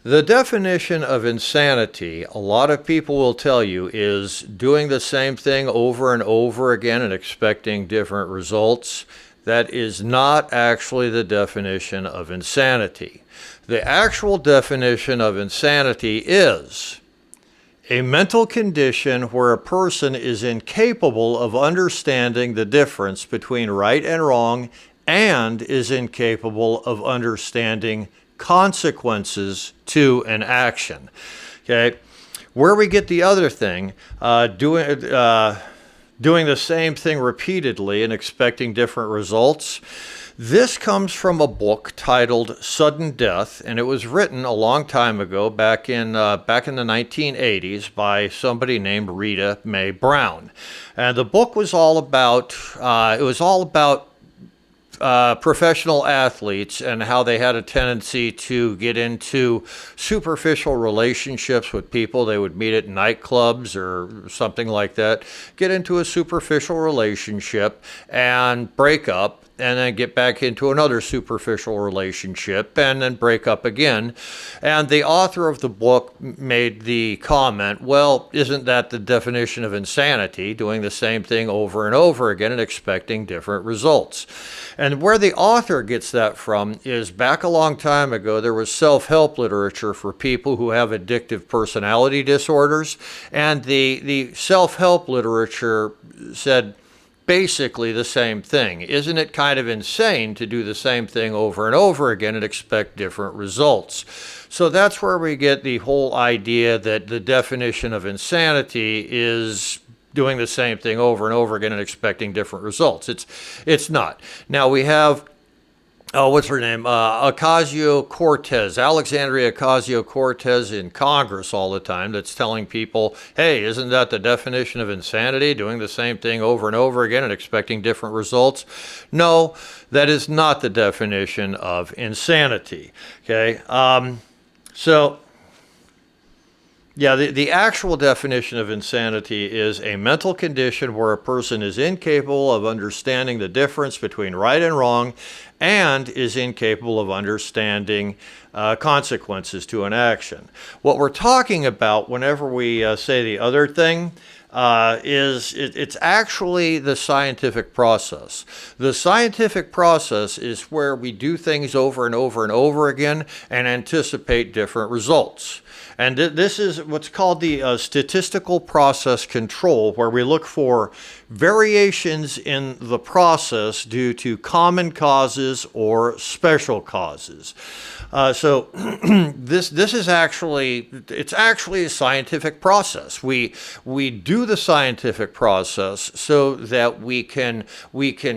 The definition of insanity, a lot of people will tell you, is doing the same thing over and over again and expecting different results. That is not actually the definition of insanity. The actual definition of insanity is a mental condition where a person is incapable of understanding the difference between right and wrong and is incapable of understanding consequences to an action. Okay, where we get the other thing, doing the same thing repeatedly and expecting different results. This comes from a book titled Sudden Death, and it was written a long time ago, back in the 1980s, by somebody named Rita Mae Brown. And the book was all about professional athletes and how they had a tendency to get into superficial relationships with people. They would meet at nightclubs or something like that, get into a superficial relationship and break up, and then get back into another superficial relationship and then break up again. And the author of the book made the comment, well, isn't that the definition of insanity, doing the same thing over and over again and expecting different results? And where the author gets that from is back a long time ago, there was self-help literature for people who have addictive personality disorders. And the self-help literature said basically the same thing. Isn't it kind of insane to do the same thing over and over again and expect different results? So that's where we get the whole idea that the definition of insanity is doing the same thing over and over again and expecting different results. It's not. Now we have what's her name? Ocasio-Cortez, Alexandria Ocasio-Cortez in Congress all the time that's telling people, hey, isn't that the definition of insanity, doing the same thing over and over again and expecting different results? No, that is not the definition of insanity, okay? The actual definition of insanity is a mental condition where a person is incapable of understanding the difference between right and wrong and is incapable of understanding consequences to an action. What we're talking about whenever we say the other thing it's actually the scientific process. The scientific process is where we do things over and over and over again and anticipate different results. And this is what's called the statistical process control, where we look for variations in the process due to common causes or special causes. So this is actually a scientific process. We do the scientific process so that we can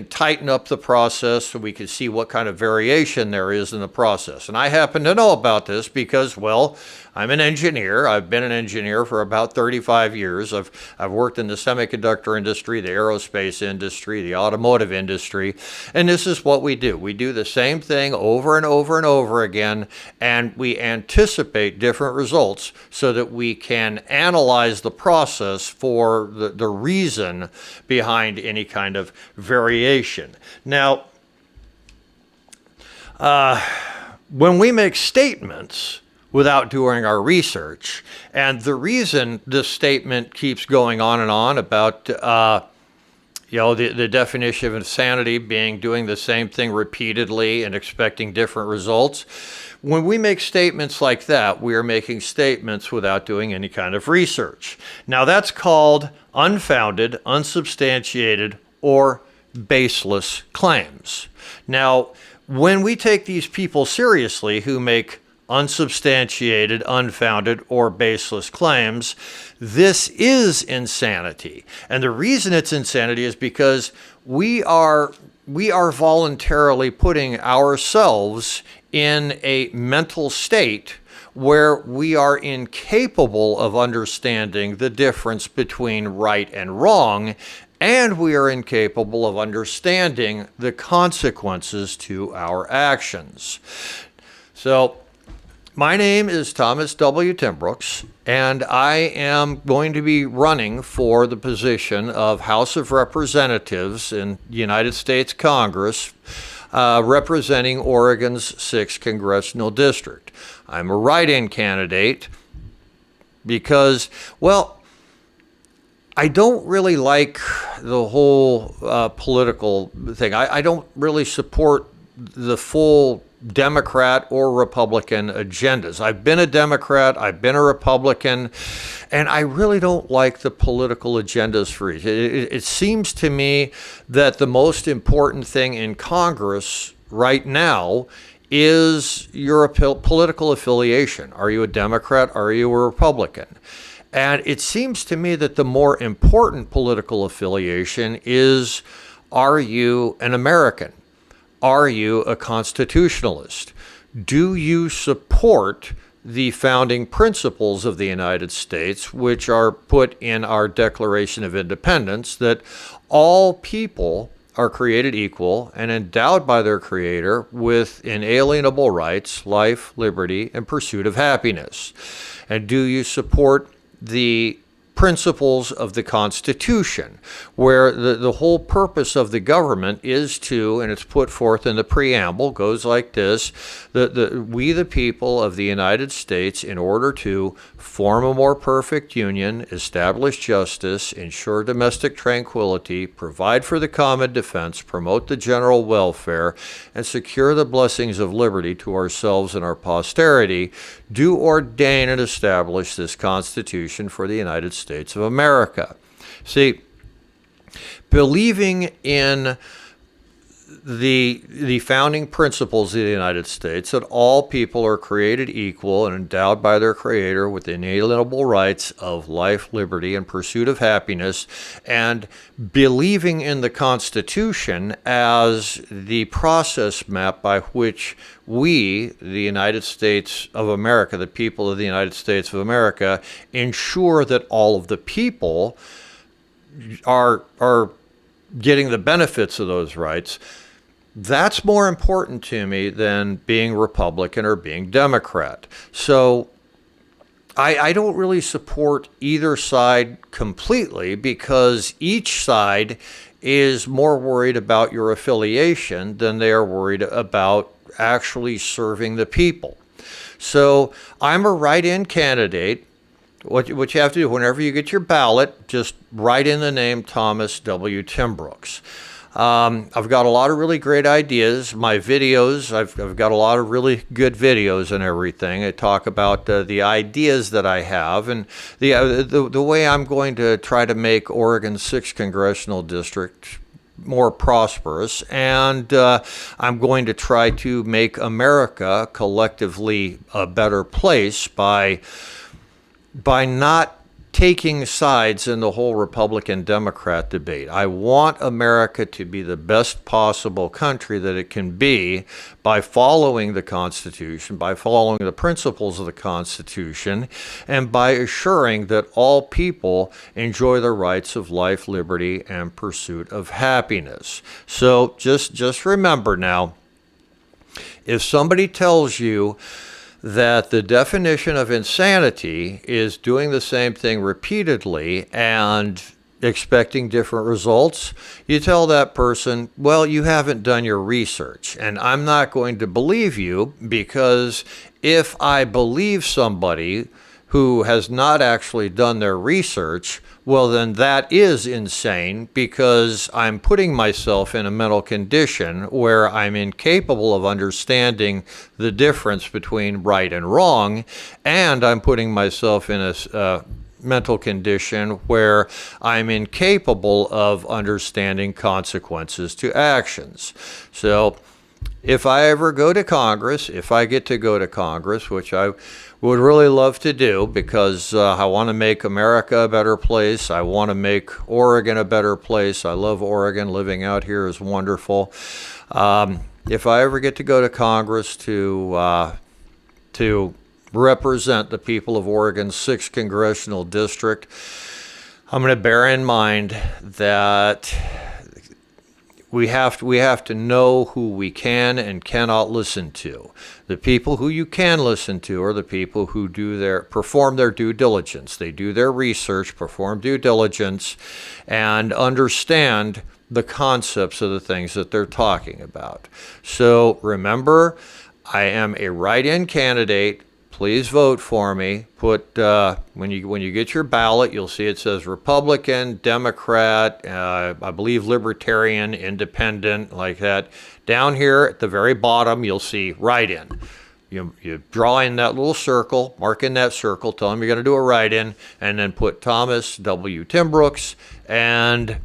tighten up the process, so we can see what kind of variation there is in the process. And I happen to know about this because, well, I'm an engineer. I've been an engineer for about 35 years. I've worked in the semiconductor industry, the aerospace industry, the automotive industry, and this is what we do. We do the same thing over and over and over again, and we anticipate different results so that we can analyze the process for the reason behind any kind of variation. Now, when we make statements without doing our research, and the reason this statement keeps going on and on about the definition of insanity being doing the same thing repeatedly and expecting different results, when we make statements like that, we are making statements without doing any kind of research. Now that's called unfounded, unsubstantiated, or baseless claims. Now, when we take these people seriously who make unsubstantiated, unfounded, or baseless claims, this is insanity. And the reason it's insanity is because we are voluntarily putting ourselves in a mental state where we are incapable of understanding the difference between right and wrong, and we are incapable of understanding the consequences to our actions. So, my name is Thomas W. Timbrooks, and I am going to be running for the position of House of Representatives in the United States Congress. representing Oregon's 6th Congressional District. I'm a write-in candidate because, well, I don't really like the whole political thing. I don't really support the full Democrat or Republican agendas. I've been a Democrat, I've been a Republican, and I really don't like the political agendas for each. It seems to me that the most important thing in Congress right now is your political affiliation. Are you a Democrat? Are you a Republican? And it seems to me that the more important political affiliation is, are you an American? Are you a constitutionalist? Do you support the founding principles of the United States, which are put in our Declaration of Independence, that all people are created equal and endowed by their Creator with inalienable rights, life, liberty, and pursuit of happiness? And do you support the principles of the Constitution, where the whole purpose of the government is to, and it's put forth in the preamble, goes like this: we the people of the United States, in order to form a more perfect union, establish justice, ensure domestic tranquility, provide for the common defense, promote the general welfare, and secure the blessings of liberty to ourselves and our posterity, do ordain and establish this Constitution for the United States of America. See, believing in the founding principles of the United States, that all people are created equal and endowed by their Creator with inalienable rights of life, liberty, and pursuit of happiness, and believing in the Constitution as the process map by which we, the United States of America, the people of the United States of America, ensure that all of the people are getting the benefits of those rights. That's more important to me than being Republican or being Democrat. So I don't really support either side completely, because each side is more worried about your affiliation than they are worried about actually serving the people. So I'm a write-in candidate. What you have to do, whenever you get your ballot, just write in the name Thomas W. Timbrooks. I've got a lot of really great ideas. My videos, I've got a lot of really good videos and everything. I talk about the ideas that I have, and the way I'm going to try to make Oregon's 6th Congressional District more prosperous, and I'm going to try to make America collectively a better place by not taking sides in the whole Republican-Democrat debate. I want America to be the best possible country that it can be by following the Constitution, by following the principles of the Constitution, and by assuring that all people enjoy the rights of life, liberty, and pursuit of happiness. So just remember now, if somebody tells you that the definition of insanity is doing the same thing repeatedly and expecting different results, you tell that person, well, you haven't done your research. And I'm not going to believe you, because if I believe somebody who has not actually done their research, well, then that is insane, because I'm putting myself in a mental condition where I'm incapable of understanding the difference between right and wrong, and I'm putting myself in a mental condition where I'm incapable of understanding consequences to actions. So if I ever go to Congress, if I get to go to Congress, which I would really love to do, because I want to make America a better place. I want to make Oregon a better place. I love Oregon. Living out here is wonderful. If I ever get to go to Congress to represent the people of Oregon's 6th Congressional District, I'm going to bear in mind that we have to know who we can and cannot listen to. The people who you can listen to are the people who perform their due diligence. They do their research, perform due diligence, and understand the concepts of the things that they're talking about. So remember, I am a write-in candidate. Please vote for me. Put when you get your ballot, you'll see it says Republican, Democrat, I believe Libertarian, Independent, like that. Down here at the very bottom, you'll see write-in. You draw in that little circle, mark in that circle, tell them you're going to do a write-in, and then put Thomas W. Timbrooks, and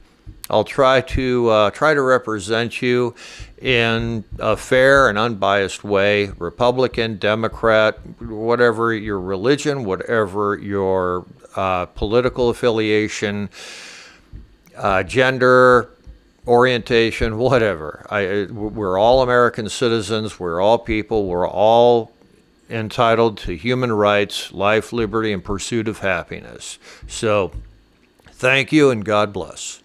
I'll try to represent you in a fair and unbiased way, Republican, Democrat, whatever your religion, whatever your political affiliation, gender, orientation, whatever. We're all American citizens. We're all people. We're all entitled to human rights, life, liberty, and pursuit of happiness. So thank you and God bless.